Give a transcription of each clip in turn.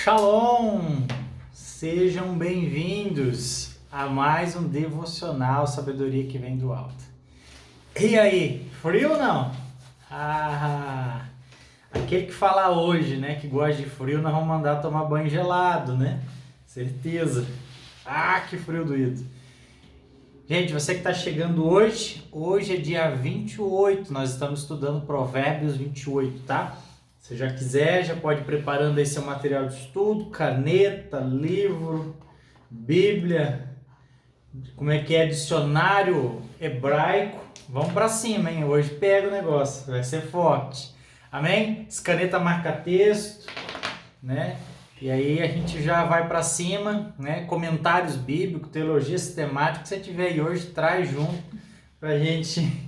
Shalom! Sejam bem-vindos a mais um devocional Sabedoria que vem do alto. E aí, frio ou não? Aquele que fala hoje, né, que gosta de frio, nós vamos mandar tomar banho gelado, né? Certeza. Que frio doído. Gente, você que está chegando hoje é dia 28, nós estamos estudando Provérbios 28, tá? Se já quiser, já pode ir preparando aí seu material de estudo, caneta, livro, Bíblia, dicionário hebraico. Vamos para cima, hein? Hoje pega o negócio, vai ser forte. Amém? Essa caneta marca texto, né? E aí a gente já vai para cima, né? Comentários bíblicos, teologia sistemática, que você tiver aí hoje, traz junto pra gente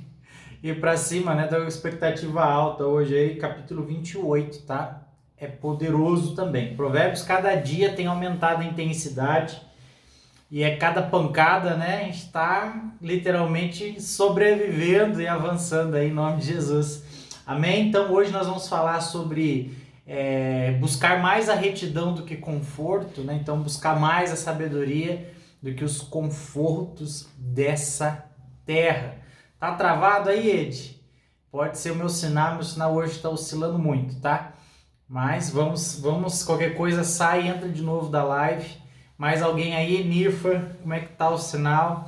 ir para cima, né? Da expectativa alta hoje aí, capítulo 28, tá? É poderoso também. Provérbios, cada dia tem aumentado a intensidade e cada pancada, né? A gente está literalmente sobrevivendo e avançando aí em nome de Jesus. Amém? Então hoje nós vamos falar sobre buscar mais a retidão do que conforto, né? Então buscar mais a sabedoria do que os confortos dessa terra. Tá travado aí, Ed? Pode ser o meu sinal hoje está oscilando muito, tá? Mas vamos, qualquer coisa sai e entra de novo da live. Mais alguém aí? Nifa, como é que tá o sinal?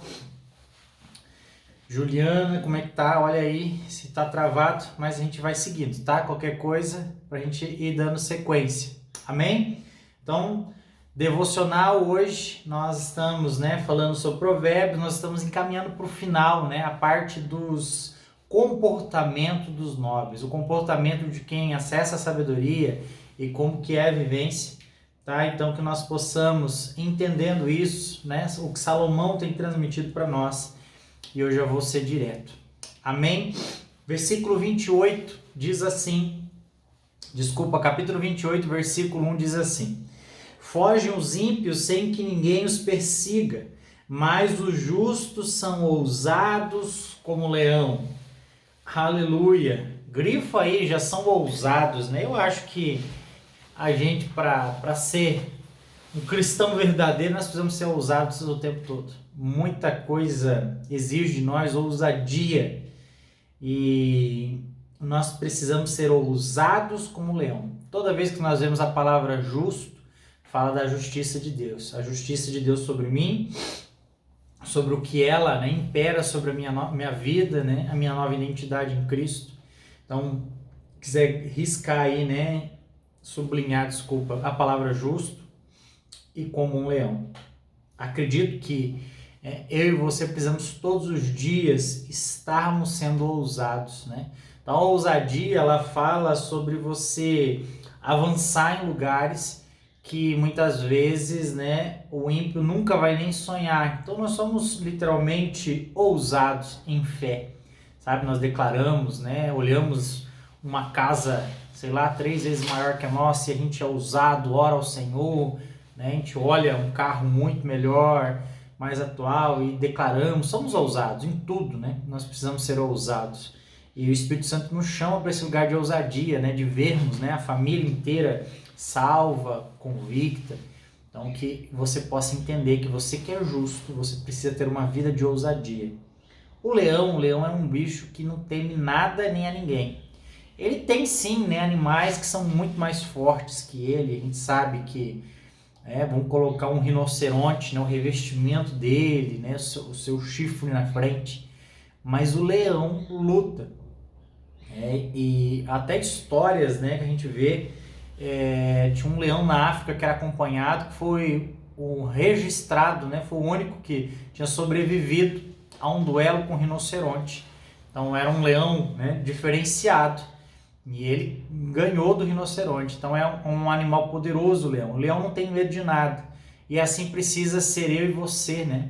Juliana, como é que tá? Olha aí se tá travado, mas a gente vai seguindo, tá? Qualquer coisa pra gente ir dando sequência. Amém? Então, devocional hoje, nós estamos, né, falando sobre provérbios, nós estamos encaminhando para o final, né, a parte dos comportamento dos nobres, o comportamento de quem acessa a sabedoria e como que é a vivência, tá? Então, que nós possamos, entendendo isso, né, o que Salomão tem transmitido para nós. E eu já vou ser direto. Amém? Versículo 28 diz assim, capítulo 28, versículo 1 diz assim: fogem os ímpios sem que ninguém os persiga, mas os justos são ousados como leão. Aleluia! Grifa aí, já são ousados, né? Eu acho que a gente, para ser um cristão verdadeiro, nós precisamos ser ousados o tempo todo. Muita coisa exige de nós ousadia e nós precisamos ser ousados como leão. Toda vez que nós vemos a palavra justo, fala da justiça de Deus. A justiça de Deus sobre mim, sobre o que ela, né, impera sobre a minha vida, né, a minha nova identidade em Cristo. Então, quiser riscar aí, né, sublinhar, a palavra justo e como um leão. Acredito que eu e você precisamos todos os dias estarmos sendo ousados, né? Então a ousadia, ela fala sobre você avançar em lugares que muitas vezes, né, o ímpio nunca vai nem sonhar. Então nós somos literalmente ousados em fé, sabe? Nós declaramos, né, olhamos uma casa, sei lá, 3 vezes maior que a nossa e a gente é ousado, ora ao Senhor, né? A gente olha um carro muito melhor, mais atual e declaramos, somos ousados em tudo, né? Nós precisamos ser ousados. E o Espírito Santo nos chama para esse lugar de ousadia, né? De vermos, né, a família inteira salva, convicta. Então que você possa entender que você que é justo, você precisa ter uma vida de ousadia. O leão é um bicho que não teme nada nem a ninguém. Ele tem sim, né, animais que são muito mais fortes que ele. A gente sabe que vamos colocar um rinoceronte, né, o revestimento dele, né, o seu chifre na frente, mas o leão luta. E até histórias, né, que a gente vê, tinha um leão na África que era acompanhado, que foi o registrado, né, foi o único que tinha sobrevivido a um duelo com um rinoceronte. Então era um leão, né, diferenciado. E ele ganhou do rinoceronte. Então é um animal poderoso, o leão. O leão não tem medo de nada. E assim precisa ser eu e você, né?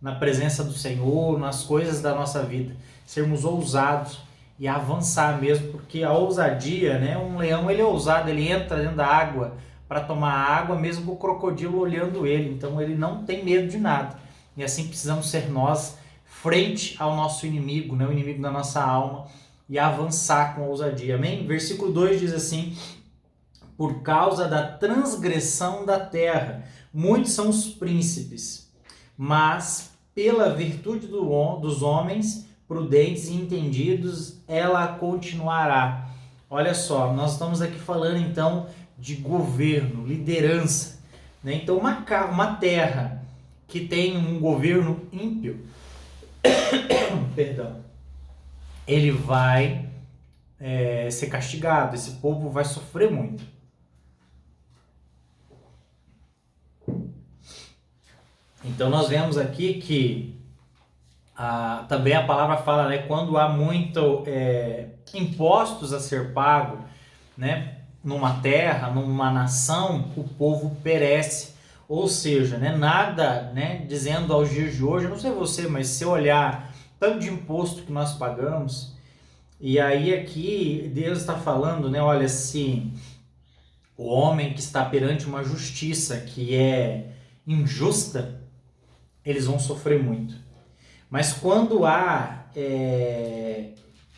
Na presença do Senhor, nas coisas da nossa vida. Sermos ousados e avançar mesmo. Porque a ousadia, né? Um leão, ele é ousado. Ele entra dentro da água para tomar água, mesmo com o crocodilo olhando ele. Então ele não tem medo de nada. E assim precisamos ser nós frente ao nosso inimigo, né? O inimigo da nossa alma. E avançar com ousadia, amém? Versículo 2 diz assim: por causa da transgressão da terra. Muitos são os príncipes, mas pela virtude dos homens prudentes e entendidos, ela continuará. Olha só, nós estamos aqui falando então de governo, liderança, né? Então uma terra que tem um governo ímpio, perdão, ele vai ser castigado, esse povo vai sofrer muito. Então nós vemos aqui que também a palavra fala, né, quando há muito impostos a ser pago, né, numa terra, numa nação, o povo perece. Ou seja, né, nada, né, dizendo aos dias de hoje, eu não sei você, mas se eu olhar tanto de imposto que nós pagamos, e aí aqui Deus está falando, né, olha, se o homem que está perante uma justiça que é injusta, eles vão sofrer muito. Mas quando há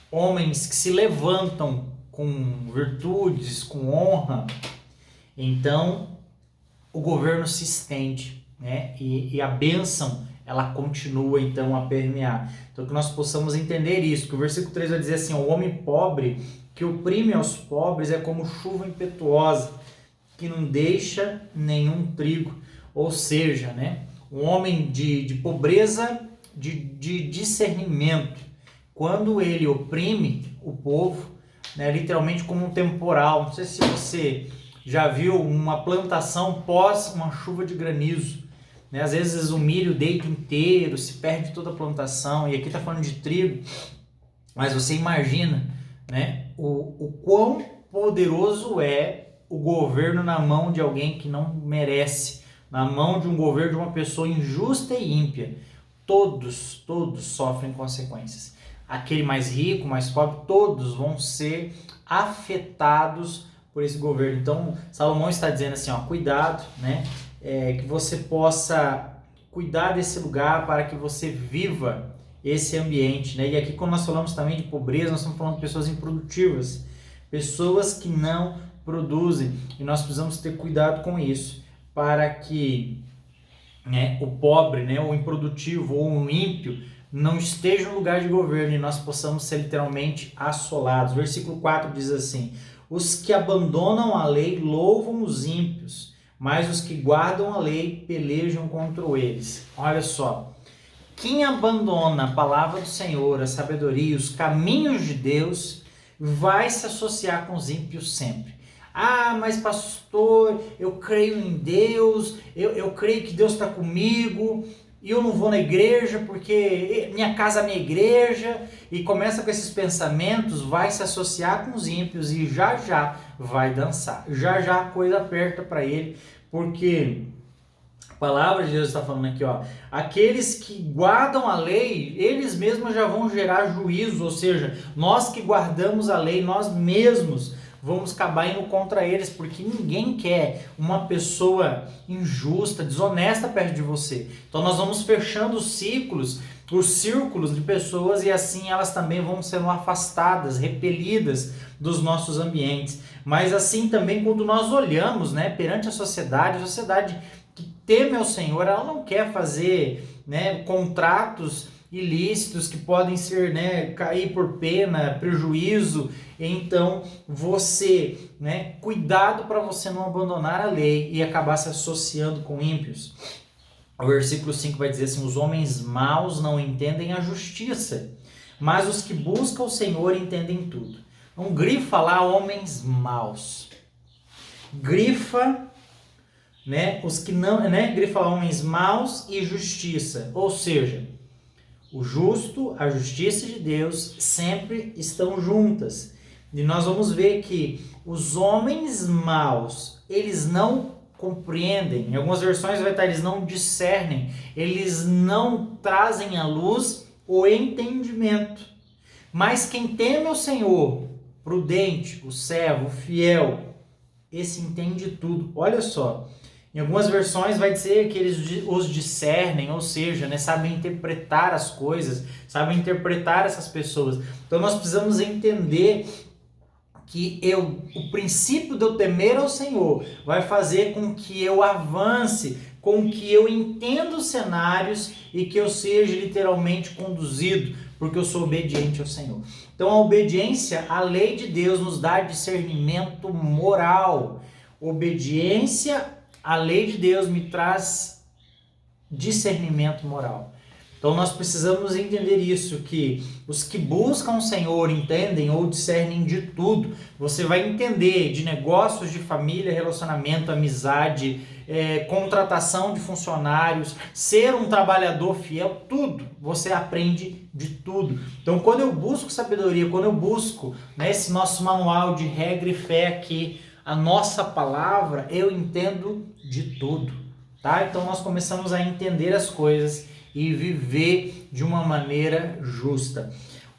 homens que se levantam com virtudes, com honra, então o governo se estende, né? E a bênção, ela continua então a permear. Então que nós possamos entender isso, que o versículo 3 vai dizer assim: o homem pobre que oprime aos pobres é como chuva impetuosa, que não deixa nenhum trigo. Ou seja, né? Um homem de pobreza, de discernimento, quando ele oprime o povo, né, literalmente como um temporal. Não sei se você já viu uma plantação pós uma chuva de granizo, né? Às vezes o milho deita inteiro, se perde toda a plantação, e aqui está falando de trigo, mas você imagina, né, o quão poderoso é o governo na mão de alguém que não merece, na mão de um governo de uma pessoa injusta e ímpia. Todos sofrem consequências. Aquele mais rico, mais pobre, todos vão ser afetados por esse governo. Então, Salomão está dizendo assim, ó, cuidado, né? Que você possa cuidar desse lugar para que você viva esse ambiente, né? E aqui, quando nós falamos também de pobreza, nós estamos falando de pessoas improdutivas, pessoas que não produzem, e nós precisamos ter cuidado com isso, para que, né, o pobre, né, o improdutivo ou o ímpio não esteja no lugar de governo e nós possamos ser literalmente assolados. Versículo 4 diz assim: os que abandonam a lei louvam os ímpios, mas os que guardam a lei pelejam contra eles. Olha só, quem abandona a palavra do Senhor, a sabedoria, os caminhos de Deus, vai se associar com os ímpios sempre. Ah, mas pastor, eu creio em Deus, eu creio que Deus está comigo, e eu não vou na igreja porque minha casa é minha igreja, e começa com esses pensamentos, vai se associar com os ímpios e já vai dançar, já a coisa aperta para ele, porque a palavra de Deus está falando aqui, ó, aqueles que guardam a lei, eles mesmos já vão gerar juízo, ou seja, nós que guardamos a lei, nós mesmos vamos acabar indo contra eles, porque ninguém quer uma pessoa injusta, desonesta perto de você. Então nós vamos fechando os círculos de pessoas, e assim elas também vão sendo afastadas, repelidas dos nossos ambientes. Mas assim também quando nós olhamos, né, perante a sociedade que teme ao Senhor, ela não quer fazer, né, contratos ilícitos que podem ser, né, cair por pena, prejuízo. Então você, né, cuidado para você não abandonar a lei e acabar se associando com ímpios. O versículo 5 vai dizer assim: os homens maus não entendem a justiça, mas os que buscam o Senhor entendem tudo. Não grifa lá homens maus, grifa, né, os que não, né, grifa lá homens maus e justiça, ou seja, o justo, a justiça de Deus sempre estão juntas. E nós vamos ver que os homens maus, eles não compreendem. Em algumas versões vai estar, eles não discernem. Eles não trazem à luz o entendimento. Mas quem teme o Senhor, prudente, o servo, o fiel, esse entende tudo. Olha só. Em algumas versões vai dizer que eles os discernem, ou seja, né, sabem interpretar as coisas, sabem interpretar essas pessoas. Então nós precisamos entender que o princípio de eu temer ao Senhor vai fazer com que eu avance, com que eu entenda os cenários e que eu seja literalmente conduzido, porque eu sou obediente ao Senhor. Então a obediência à lei de Deus nos dá discernimento moral. Obediência à lei de Deus me traz discernimento moral. Então nós precisamos entender isso, que os que buscam o Senhor entendem ou discernem de tudo. Você vai entender de negócios, de família, relacionamento, amizade, contratação de funcionários, ser um trabalhador fiel, tudo. Você aprende de tudo. Então quando eu busco sabedoria, quando eu busco esse nosso manual de regra e fé aqui, a nossa palavra, eu entendo de tudo. Tá? Então nós começamos a entender as coisas e viver de uma maneira justa.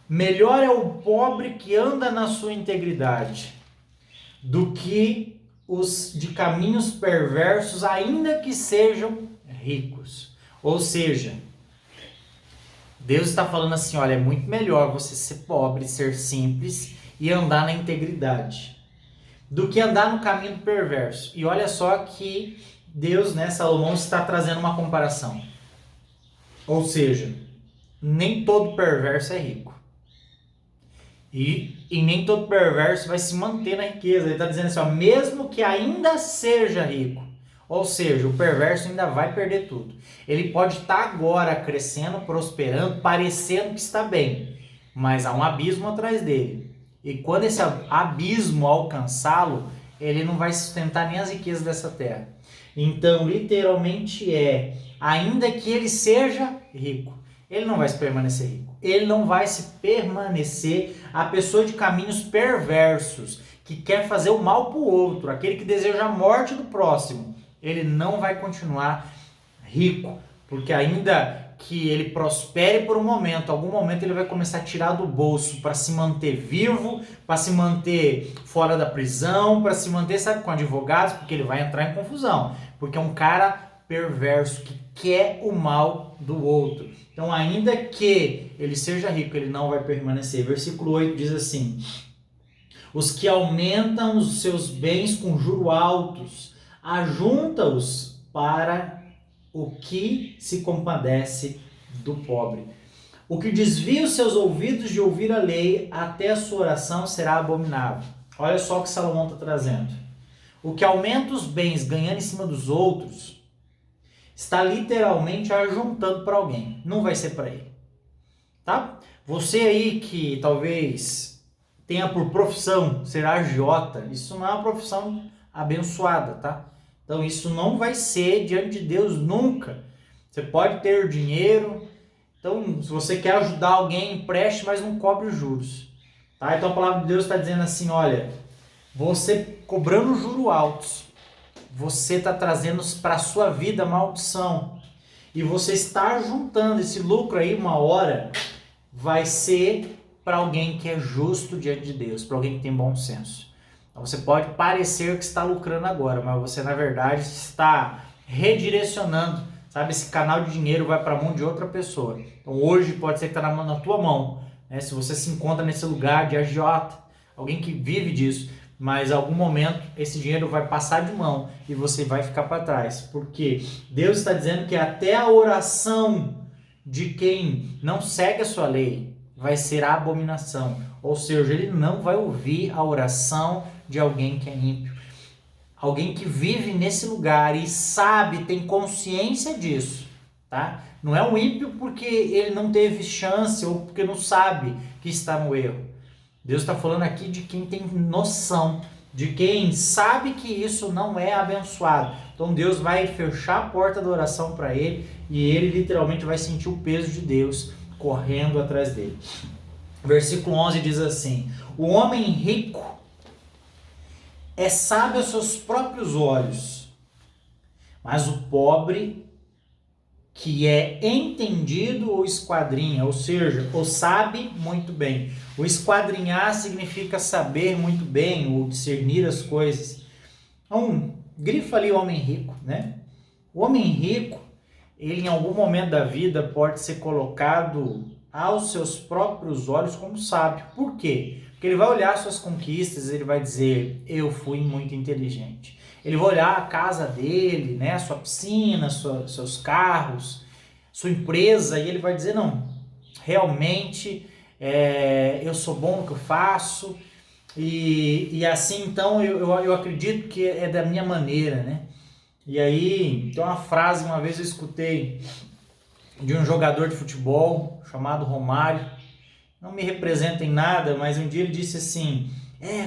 Melhor é o pobre que anda na sua integridade do que os de caminhos perversos, ainda que sejam ricos. Ou seja, Deus está falando assim, olha, é muito melhor você ser pobre, ser simples e andar na integridade do que andar no caminho perverso. E olha só que Deus, Salomão está trazendo uma comparação. Ou seja, nem todo perverso é rico. E nem todo perverso vai se manter na riqueza. Ele está dizendo assim, mesmo que ainda seja rico, ou seja, o perverso ainda vai perder tudo. Ele pode estar agora crescendo, prosperando, parecendo que está bem, mas há um abismo atrás dele. E quando esse abismo alcançá-lo, ele não vai sustentar nem as riquezas dessa terra. Então, literalmente ainda que ele seja rico, ele não vai se permanecer rico. Ele não vai se permanecer a pessoa de caminhos perversos, que quer fazer o mal para o outro, aquele que deseja a morte do próximo. Ele não vai continuar rico, porque ainda que ele prospere por um momento, algum momento ele vai começar a tirar do bolso para se manter vivo, para se manter fora da prisão, para se manter, com advogados, porque ele vai entrar em confusão, porque é um cara perverso que quer o mal do outro. Então, ainda que ele seja rico, ele não vai permanecer. Versículo 8 diz assim: os que aumentam os seus bens com juros altos, ajunta-os para o que se compadece do pobre. O que desvia os seus ouvidos de ouvir a lei, até a sua oração será abominável. Olha só o que Salomão está trazendo. O que aumenta os bens ganhando em cima dos outros, está literalmente ajuntando para alguém. Não vai ser para ele. Tá? Você aí que talvez tenha por profissão ser agiota, isso não é uma profissão abençoada, tá? Então isso não vai ser diante de Deus nunca. Você pode ter dinheiro, então se você quer ajudar alguém, empreste, mas não cobre os juros. Tá? Então a palavra de Deus está dizendo assim, olha, você cobrando juros altos, você está trazendo para a sua vida maldição. E você está juntando esse lucro aí, uma hora, vai ser para alguém que é justo diante de Deus, para alguém que tem bom senso. Então você pode parecer que está lucrando agora, mas você na verdade está redirecionando, sabe? Esse canal de dinheiro vai para a mão de outra pessoa. Então hoje pode ser que está na tua mão, né? Se você se encontra nesse lugar de agiota, alguém que vive disso, mas em algum momento esse dinheiro vai passar de mão e você vai ficar para trás, porque Deus está dizendo que até a oração de quem não segue a sua lei vai ser a abominação, ou seja, ele não vai ouvir a oração de alguém que é ímpio, alguém que vive nesse lugar e sabe, tem consciência disso, tá? Não é um ímpio porque ele não teve chance ou porque não sabe que está no erro. Deus está falando aqui de quem tem noção, de quem sabe que isso não é abençoado. Então Deus vai fechar a porta da oração para ele e ele literalmente vai sentir o peso de Deus correndo atrás dele. Versículo 11 diz assim: o homem rico é sábio aos seus próprios olhos, mas o pobre que é entendido ou esquadrinha, ou seja, ou sabe muito bem. O esquadrinhar significa saber muito bem ou discernir as coisas. Então, grifa ali o homem rico, né? O homem rico, ele em algum momento da vida pode ser colocado aos seus próprios olhos como sábio. Por quê? Porque ele vai olhar suas conquistas, ele vai dizer, eu fui muito inteligente. Ele vai olhar a casa dele, né, a sua piscina, seus carros, sua empresa, e ele vai dizer, não, realmente eu sou bom no que eu faço, e assim, então, eu acredito que é da minha maneira, né? E aí, tem uma frase, uma vez eu escutei de um jogador de futebol chamado Romário, não me representa em nada, mas um dia ele disse assim,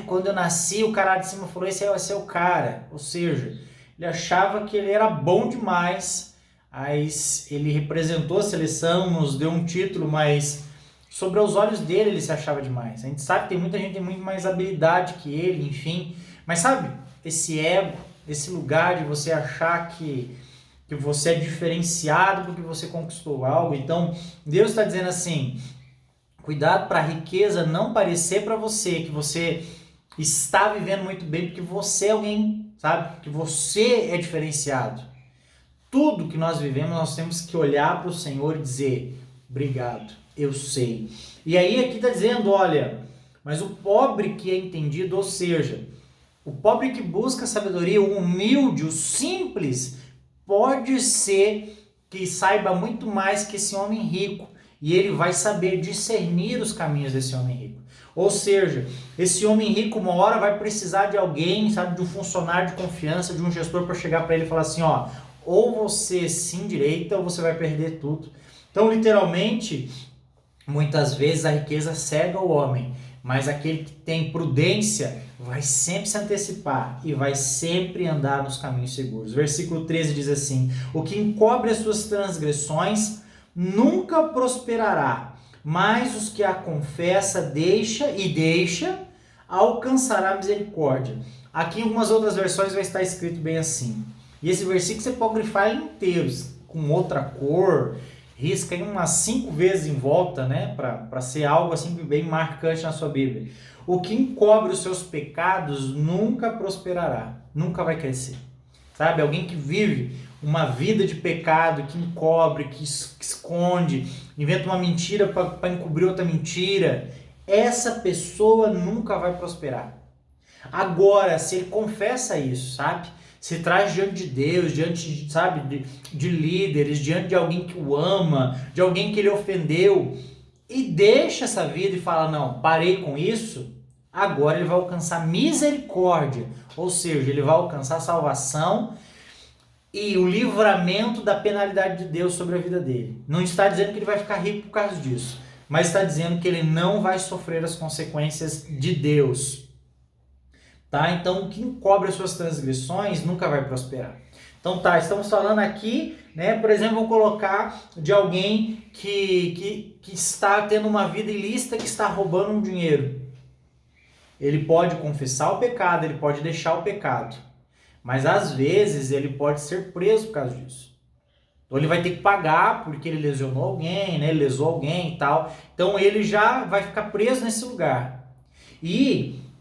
quando eu nasci o cara de cima falou, esse vai ser o cara, ou seja, ele achava que ele era bom demais, mas ele representou a seleção, nos deu um título, mas sobre os olhos dele ele se achava demais. A gente sabe que tem muita gente que tem muito mais habilidade que ele, enfim, mas sabe, esse ego, esse lugar de você achar que você é diferenciado porque você conquistou algo. Então, Deus está dizendo assim, cuidado para a riqueza não parecer para você que você está vivendo muito bem, porque você é alguém, sabe? Que você é diferenciado. Tudo que nós vivemos, nós temos que olhar para o Senhor e dizer, obrigado, eu sei. E aí aqui está dizendo, olha, mas o pobre que é entendido, ou seja, o pobre que busca sabedoria, o humilde, o simples, pode ser que saiba muito mais que esse homem rico. E ele vai saber discernir os caminhos desse homem rico. Ou seja, esse homem rico uma hora vai precisar de alguém, sabe, de um funcionário de confiança, de um gestor para chegar para ele e falar assim, ó, ou você se endireita ou você vai perder tudo. Então, literalmente, muitas vezes a riqueza cega o homem, mas aquele que tem prudência vai sempre se antecipar e vai sempre andar nos caminhos seguros. Versículo 13 diz assim, o que encobre as suas transgressões nunca prosperará, mas os que a confessa deixa alcançará misericórdia. Aqui em algumas outras versões vai estar escrito bem assim. E esse versículo você pode grifar ele inteiro, com outra cor, risca aí umas 5 vezes em volta, né, para ser algo assim bem marcante na sua Bíblia. O que encobre os seus pecados nunca prosperará, nunca vai crescer. Sabe, alguém que vive uma vida de pecado, que encobre, que esconde, inventa uma mentira para encobrir outra mentira, essa pessoa nunca vai prosperar. Agora, se ele confessa isso, sabe? Se traz diante de Deus, diante, sabe, de líderes, diante de alguém que o ama, de alguém que ele ofendeu, e deixa essa vida e fala, não, parei com isso, agora ele vai alcançar misericórdia, ou seja, ele vai alcançar salvação e o livramento da penalidade de Deus sobre a vida dele. Não está dizendo que ele vai ficar rico por causa disso, mas está dizendo que ele não vai sofrer as consequências de Deus. Tá? Então, quem encobre as suas transgressões nunca vai prosperar. Então tá, estamos falando aqui, né, por exemplo, vou colocar de alguém que está tendo uma vida ilícita, que está roubando um dinheiro. Ele pode confessar o pecado, ele pode deixar o pecado, mas às vezes ele pode ser preso por causa disso. Então ele vai ter que pagar porque ele lesionou alguém, né, ele lesou alguém e tal. Então ele já vai ficar preso nesse lugar.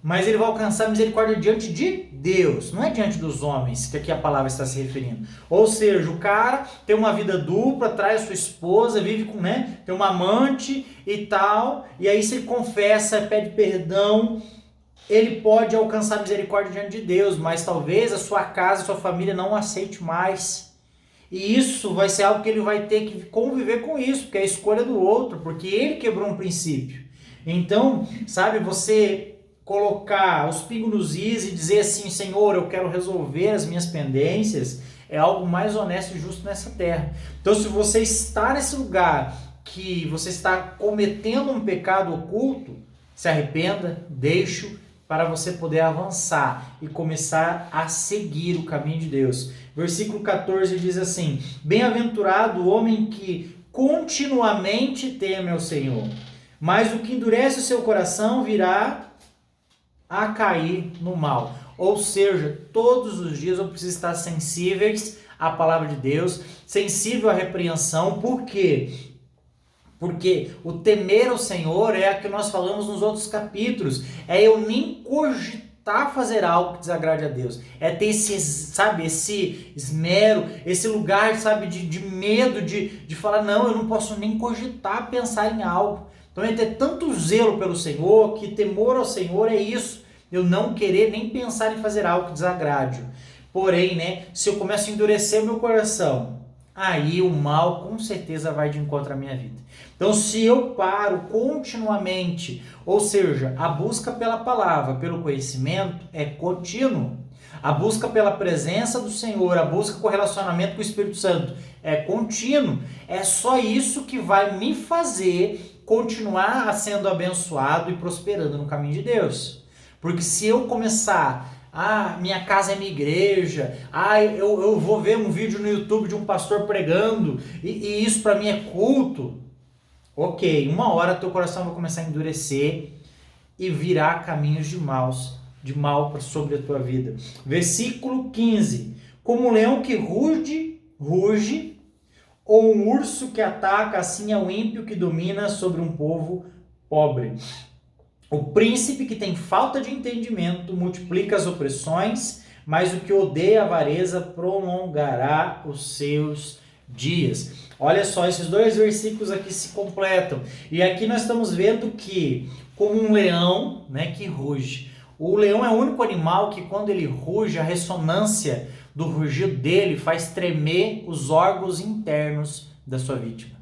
Mas ele vai alcançar misericórdia diante de Deus, não é diante dos homens, que aqui a palavra está se referindo. Ou seja, o cara tem uma vida dupla, traz sua esposa, vive com, né, tem uma amante e tal, e aí se ele confessa, pede perdão, ele pode alcançar misericórdia diante de Deus, mas talvez a sua casa, a sua família não aceite mais. E isso vai ser algo que ele vai ter que conviver com isso, porque é a escolha do outro, porque ele quebrou um princípio. Então, sabe, você colocar os pingos nos is e dizer assim, Senhor, eu quero resolver as minhas pendências, é algo mais honesto e justo nessa terra. Então, se você está nesse lugar que você está cometendo um pecado oculto, se arrependa, deixe-o, para você poder avançar e começar a seguir o caminho de Deus. Versículo 14 diz assim, bem-aventurado o homem que continuamente teme ao Senhor, mas o que endurece o seu coração virá a cair no mal. Ou seja, todos os dias eu preciso estar sensíveis à palavra de Deus, sensível à repreensão. Por quê? Porque o temer ao Senhor é a que nós falamos nos outros capítulos. É eu nem cogitar cogitar fazer algo que desagrade a Deus. É ter esse, sabe, esse esmero, esse lugar, sabe, de medo, de falar, não, eu não posso nem cogitar pensar em algo. Então é ter tanto zelo pelo Senhor, que temor ao Senhor é isso. Eu não querer nem pensar em fazer algo que desagrade. Porém, né, se eu começo a endurecer meu coração, aí o mal com certeza vai de encontro à minha vida. Então, se eu paro continuamente, ou seja, a busca pela palavra, pelo conhecimento é contínuo. A busca pela presença do Senhor, a busca com relacionamento com o Espírito Santo é contínuo. É só isso que vai me fazer continuar sendo abençoado e prosperando no caminho de Deus. Porque se eu começar, minha casa é minha igreja, eu vou ver um vídeo no YouTube de um pastor pregando, e isso para mim é culto, ok, uma hora teu coração vai começar a endurecer e virar caminhos de mal sobre a tua vida. Versículo 15, como um leão que ruge, ou um urso que ataca, assim é o ímpio que domina sobre um povo pobre. O príncipe que tem falta de entendimento multiplica as opressões, mas o que odeia a avareza prolongará os seus dias. Olha só, esses dois versículos aqui se completam. E aqui nós estamos vendo que, como um leão, né, que ruge. O leão é o único animal que, quando ele ruge, a ressonância do rugido dele faz tremer os órgãos internos da sua vítima.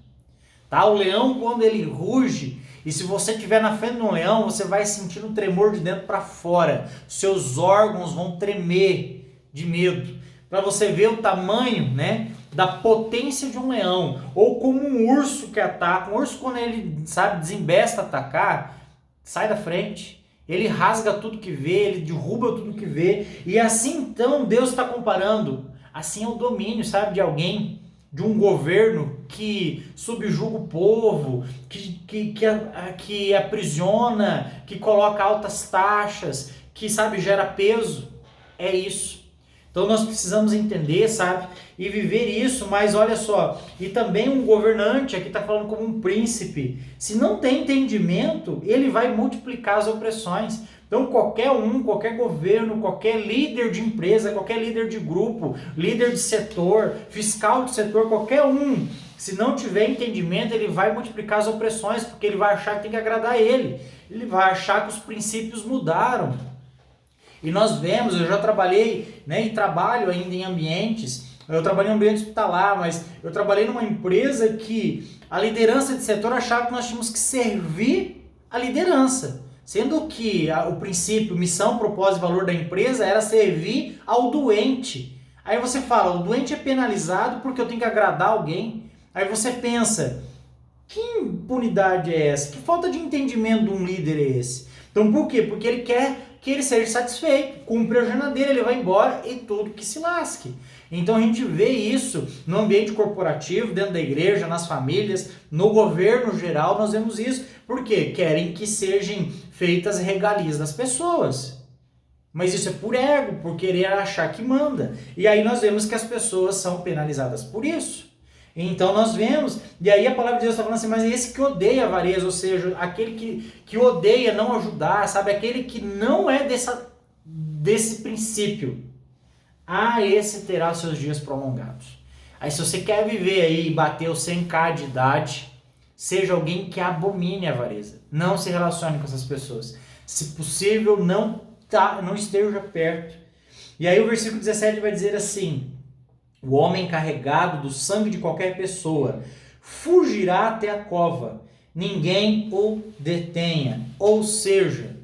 Tá? O leão, quando ele ruge, e se você estiver na frente de um leão, você vai sentir um tremor de dentro para fora. Seus órgãos vão tremer de medo. Para você ver o tamanho, né, da potência de um leão. Ou como um urso que ataca. Um urso, quando ele, sabe, desembesta atacar, sai da frente. Ele rasga tudo que vê, ele derruba tudo que vê. E assim, então, Deus está comparando. Assim é o domínio, sabe, de alguém, de um governo que subjuga o povo, que aprisiona, que coloca altas taxas, que, sabe, gera peso. É isso. Então nós precisamos entender, sabe, e viver isso, mas olha só, e também um governante, aqui está falando como um príncipe, se não tem entendimento, ele vai multiplicar as opressões. Então qualquer governo, qualquer líder de empresa, qualquer líder de grupo, líder de setor, fiscal de setor, qualquer um, se não tiver entendimento, ele vai multiplicar as opressões, porque ele vai achar que tem que agradar ele vai achar que os princípios mudaram. E nós vemos, eu já trabalhei, né, e trabalho ainda em ambientes, eu trabalhei em ambiente hospitalar, mas eu trabalhei numa empresa que a liderança de setor achava que nós tínhamos que servir a liderança, sendo que o princípio, missão, propósito e valor da empresa era servir ao doente. Aí você fala, o doente é penalizado porque eu tenho que agradar alguém. Aí você pensa, que impunidade é essa? Que falta de entendimento de um líder é esse? Então por quê? Porque ele quer que ele seja satisfeito, cumpre a agenda dele, ele vai embora e tudo que se lasque. Então a gente vê isso no ambiente corporativo, dentro da igreja, nas famílias, no governo geral, nós vemos isso. Por quê? Querem que sejam feitas regalias das pessoas. Mas isso é por ego, por querer achar que manda. E aí nós vemos que as pessoas são penalizadas por isso. Então nós vemos, e aí a palavra de Deus está falando assim, mas é esse que odeia a avareza, ou seja, aquele que odeia não ajudar, sabe, aquele que não é desse princípio, esse terá seus dias prolongados. Aí se você quer viver aí e bater os 100k de idade, seja alguém que abomine a avareza, não se relacione com essas pessoas, se possível não esteja perto. E aí o versículo 17 vai dizer assim, o homem carregado do sangue de qualquer pessoa fugirá até a cova, ninguém o detenha. Ou seja,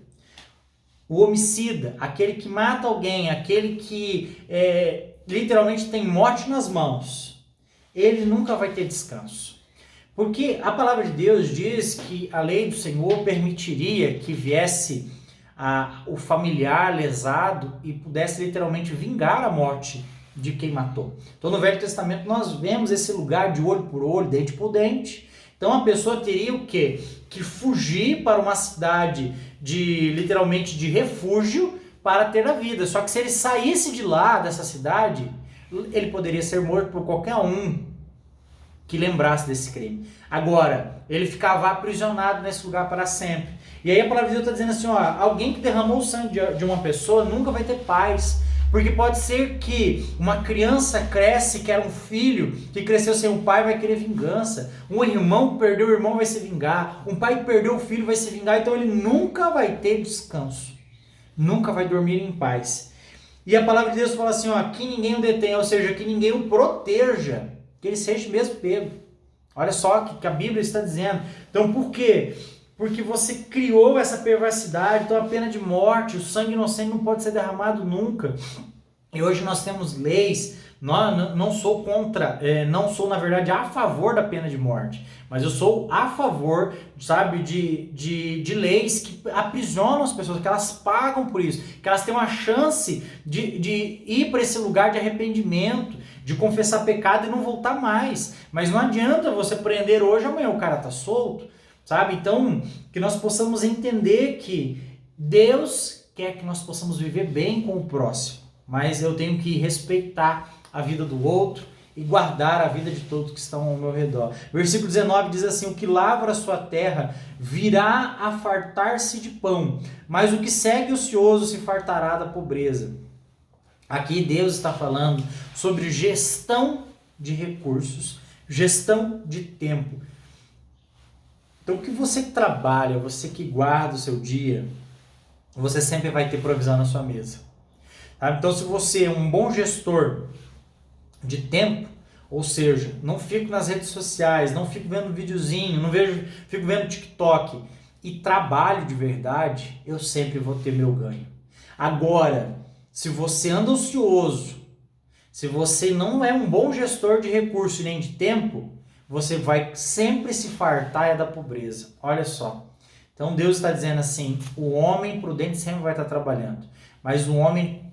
o homicida, aquele que mata alguém, aquele que literalmente tem morte nas mãos, ele nunca vai ter descanso. Porque a palavra de Deus diz que a lei do Senhor permitiria que viesse o familiar lesado e pudesse literalmente vingar a morte de quem matou. Então no Velho Testamento nós vemos esse lugar de olho por olho, dente por dente. Então a pessoa teria o quê? Que fugir para uma cidade literalmente de refúgio para ter a vida. Só que se ele saísse de lá, dessa cidade, ele poderia ser morto por qualquer um que lembrasse desse crime. Agora, ele ficava aprisionado nesse lugar para sempre. E aí a palavra de Deus está dizendo assim, ó, alguém que derramou o sangue de uma pessoa nunca vai ter paz. Porque pode ser que uma criança cresce, que era um filho, que cresceu sem um pai, vai querer vingança. Um irmão que perdeu o irmão vai se vingar. Um pai que perdeu o filho vai se vingar. Então ele nunca vai ter descanso. Nunca vai dormir em paz. E a palavra de Deus fala assim, ó, que ninguém o detenha, ou seja, que ninguém o proteja, que ele seja mesmo pego. Olha só o que a Bíblia está dizendo. Então por quê? Porque você criou essa perversidade, então a pena de morte, o sangue inocente não pode ser derramado nunca. E hoje nós temos leis, não sou contra, não sou na verdade a favor da pena de morte, mas eu sou a favor, sabe, de leis que aprisionam as pessoas, que elas pagam por isso, que elas têm uma chance de ir para esse lugar de arrependimento, de confessar pecado e não voltar mais. Mas não adianta você prender hoje, amanhã o cara tá solto. Sabe? Então, que nós possamos entender que Deus quer que nós possamos viver bem com o próximo, mas eu tenho que respeitar a vida do outro e guardar a vida de todos que estão ao meu redor. Versículo 19 diz assim, o que lavra a sua terra virá a fartar-se de pão, mas o que segue ocioso se fartará da pobreza. Aqui Deus está falando sobre gestão de recursos, gestão de tempo. Então, que você que trabalha, você que guarda o seu dia, você sempre vai ter provisão na sua mesa. Tá? Então, se você é um bom gestor de tempo, ou seja, não fico nas redes sociais, não fico vendo videozinho, fico vendo TikTok e trabalho de verdade, eu sempre vou ter meu ganho. Agora, se você anda ocioso, se você não é um bom gestor de recurso nem de tempo, você vai sempre se fartar da pobreza. Olha só. Então Deus está dizendo assim, o homem prudente sempre vai estar trabalhando, mas o homem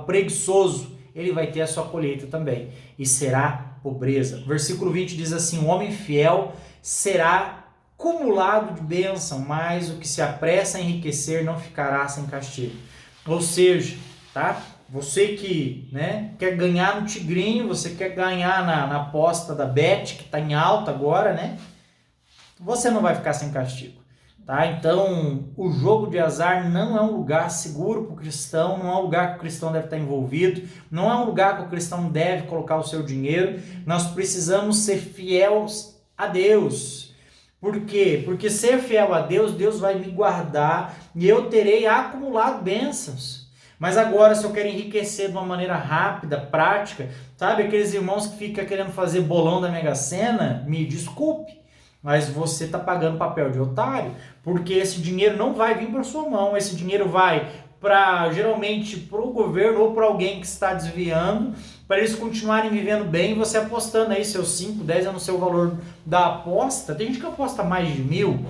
preguiçoso, ele vai ter a sua colheita também, e será pobreza. Versículo 20 diz assim, o homem fiel será cumulado de bênção, mas o que se apressa a enriquecer não ficará sem castigo. Ou seja, tá? Você que, né, quer ganhar no tigrinho, você quer ganhar na aposta da Bet, que está em alta agora, né? Você não vai ficar sem castigo, tá? Então, o jogo de azar não é um lugar seguro para o cristão, não é um lugar que o cristão deve estar envolvido, não é um lugar que o cristão deve colocar o seu dinheiro. Nós precisamos ser fiéis a Deus. Por quê? Porque ser fiel a Deus, Deus vai me guardar e eu terei acumulado bênçãos. Mas agora, se eu quero enriquecer de uma maneira rápida, prática, sabe, aqueles irmãos que ficam querendo fazer bolão da Mega Sena, me desculpe, mas você está pagando papel de otário, porque esse dinheiro não vai vir para sua mão, esse dinheiro vai geralmente para o governo ou para alguém que está desviando, para eles continuarem vivendo bem, você apostando aí seus 5, 10, eu não sei o valor da aposta. Tem gente que aposta mais de 1.000,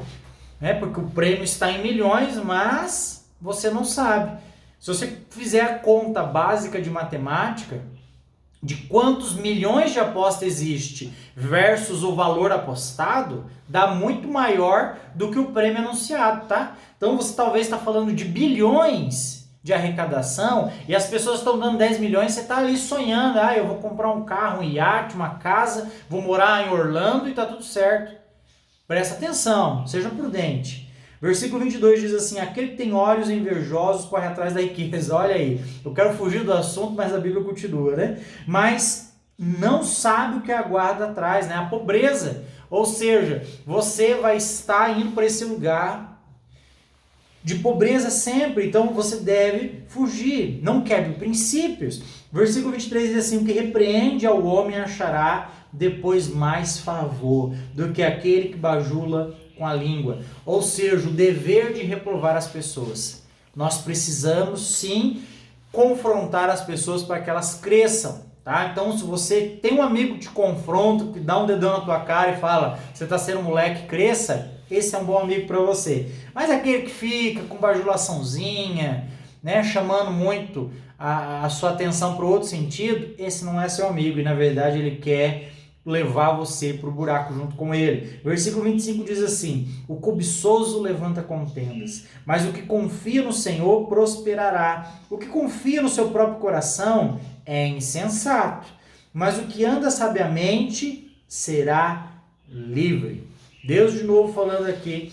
né, porque o prêmio está em milhões, mas você não sabe. Se você fizer a conta básica de matemática, de quantos milhões de aposta existe versus o valor apostado, dá muito maior do que o prêmio anunciado, tá? Então você talvez está falando de bilhões de arrecadação e as pessoas estão dando 10 milhões, você está ali sonhando, eu vou comprar um carro, um iate, uma casa, vou morar em Orlando e tá tudo certo. Presta atenção, seja prudente. Versículo 22 diz assim, aquele que tem olhos invejosos corre atrás da riqueza. Olha aí, eu quero fugir do assunto, mas a Bíblia continua, né? Mas não sabe o que aguarda atrás, né? A pobreza. Ou seja, você vai estar indo para esse lugar de pobreza sempre, então você deve fugir. Não quebre princípios. Versículo 23 diz assim, o que repreende ao homem achará depois mais favor do que aquele que bajula com a língua, ou seja, o dever de reprovar as pessoas. Nós precisamos sim confrontar as pessoas para que elas cresçam, tá? Então, se você tem um amigo que te confronta, que dá um dedão na tua cara e fala, você está sendo um moleque, cresça, esse é um bom amigo para você. Mas aquele que fica com bajulaçãozinha, né, chamando muito a sua atenção para o outro sentido, esse não é seu amigo e na verdade ele quer levar você para o buraco junto com ele. Versículo 25 diz assim, o cobiçoso levanta contendas, mas o que confia no Senhor prosperará. O que confia no seu próprio coração é insensato, mas o que anda sabiamente será livre. Deus de novo falando aqui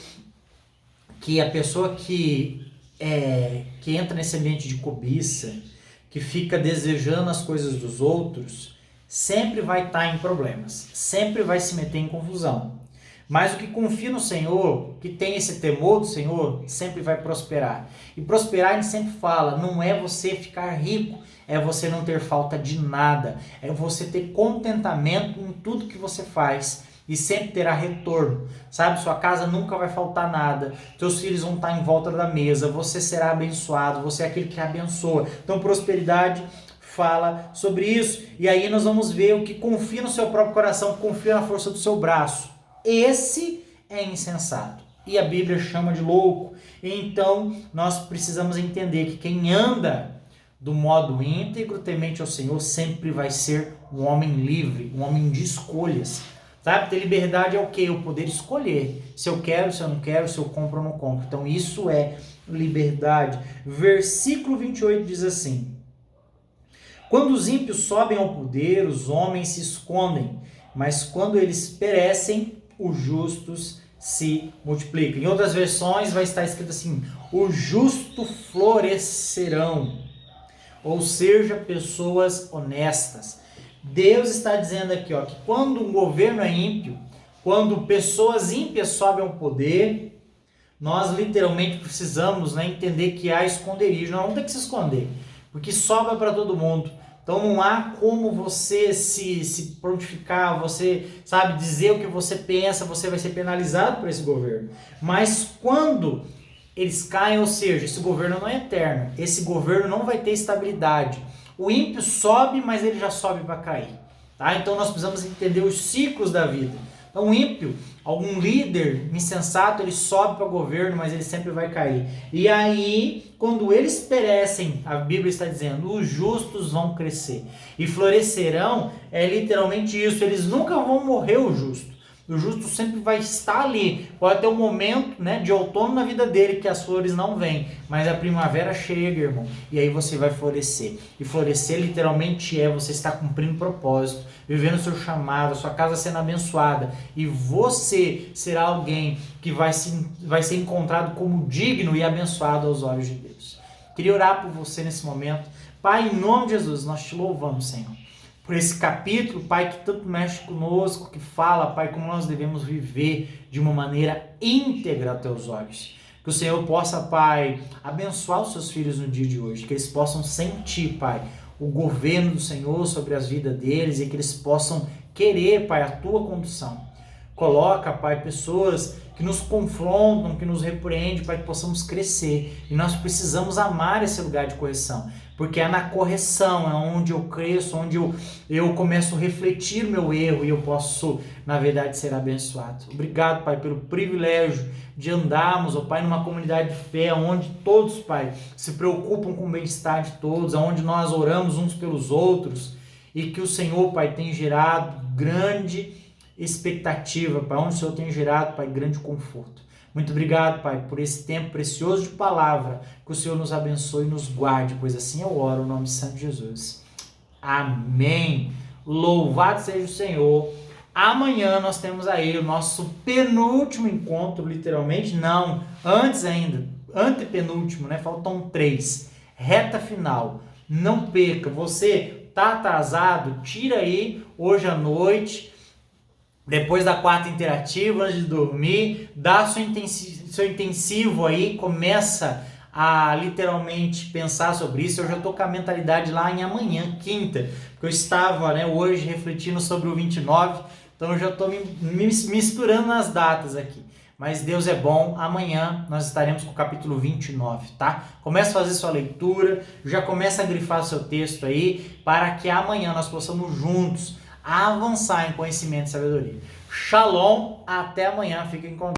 que a pessoa que entra nesse ambiente de cobiça, que fica desejando as coisas dos outros, sempre vai estar em problemas, sempre vai se meter em confusão. Mas o que confia no Senhor, que tem esse temor do Senhor, sempre vai prosperar. E prosperar, a gente sempre fala, não é você ficar rico, é você não ter falta de nada, é você ter contentamento em tudo que você faz e sempre terá retorno, sabe? Sua casa nunca vai faltar nada, teus filhos vão estar em volta da mesa, você será abençoado, você é aquele que abençoa. Então, prosperidade fala sobre isso. E aí nós vamos ver o que confia no seu próprio coração, confia na força do seu braço. Esse é insensato e a Bíblia chama de louco. Então nós precisamos entender que quem anda do modo íntegro, temente ao Senhor, sempre vai ser um homem livre, um homem de escolhas. Sabe? Ter liberdade é o quê? O poder escolher. Se eu quero, se eu não quero, se eu compro ou não compro. Então isso é liberdade. Versículo 28 diz assim: quando os ímpios sobem ao poder, os homens se escondem, mas quando eles perecem, os justos se multiplicam. Em outras versões vai estar escrito assim: os justos florescerão, ou seja, pessoas honestas. Deus está dizendo aqui, ó, que quando um governo é ímpio, quando pessoas ímpias sobem ao poder, nós literalmente precisamos, né, entender que há esconderijo. Nós não tem que se esconder, porque sobra para todo mundo. Então não há como você se prontificar, você, sabe, dizer o que você pensa, você vai ser penalizado por esse governo. Mas quando eles caem, ou seja, esse governo não é eterno, esse governo não vai ter estabilidade. O ímpio sobe, mas ele já sobe para cair. Tá? Então nós precisamos entender os ciclos da vida. Então o ímpio, algum líder insensato, ele sobe para o governo, mas ele sempre vai cair. E aí, quando eles perecem, a Bíblia está dizendo, os justos vão crescer. E florescerão é literalmente isso, eles nunca vão morrer o justo. O justo sempre vai estar ali. Pode ter um momento, né, de outono na vida dele que as flores não vêm, mas a primavera chega, irmão, e aí você vai florescer. E florescer literalmente é você estar cumprindo propósito, vivendo o seu chamado, a sua casa sendo abençoada, e você será alguém que vai ser encontrado como digno e abençoado aos olhos de Deus. Queria orar por você nesse momento. Pai, em nome de Jesus, nós te louvamos, Senhor, por esse capítulo, Pai, que tanto mexe conosco, que fala, Pai, como nós devemos viver de uma maneira íntegra aos teus olhos. Que o Senhor possa, Pai, abençoar os seus filhos no dia de hoje, que eles possam sentir, Pai, o governo do Senhor sobre as vidas deles e que eles possam querer, Pai, a tua condução. Coloca, Pai, pessoas que nos confrontam, que nos repreendem, Pai, que possamos crescer. E nós precisamos amar esse lugar de correção, porque é na correção, é onde eu cresço, onde eu começo a refletir o meu erro e eu posso, na verdade, ser abençoado. Obrigado, Pai, pelo privilégio de andarmos, ó Pai, numa comunidade de fé, onde todos, Pai, se preocupam com o bem-estar de todos, onde nós oramos uns pelos outros e que o Senhor, Pai, tem gerado grande expectativa, Pai, onde o Senhor tem gerado, Pai, grande conforto. Muito obrigado, Pai, por esse tempo precioso de palavra, que o Senhor nos abençoe e nos guarde, pois assim eu oro, no nome santo de Jesus. Amém. Louvado seja o Senhor. Amanhã nós temos aí o nosso penúltimo encontro, literalmente, não, antes ainda, antepenúltimo, né? Faltam 3, reta final. Não perca, você tá atrasado, tira aí hoje à noite, depois da quarta interativa, antes de dormir, dá seu intensivo aí, começa a literalmente pensar sobre isso. Eu já estou com a mentalidade lá em amanhã, quinta, porque eu estava, né, hoje refletindo sobre o 29, então eu já estou me misturando nas datas aqui. Mas Deus é bom, amanhã nós estaremos com o capítulo 29, tá? Começa a fazer sua leitura, já começa a grifar seu texto aí, para que amanhã nós possamos juntos avançar em conhecimento e sabedoria. Shalom, até amanhã, fiquem com Deus.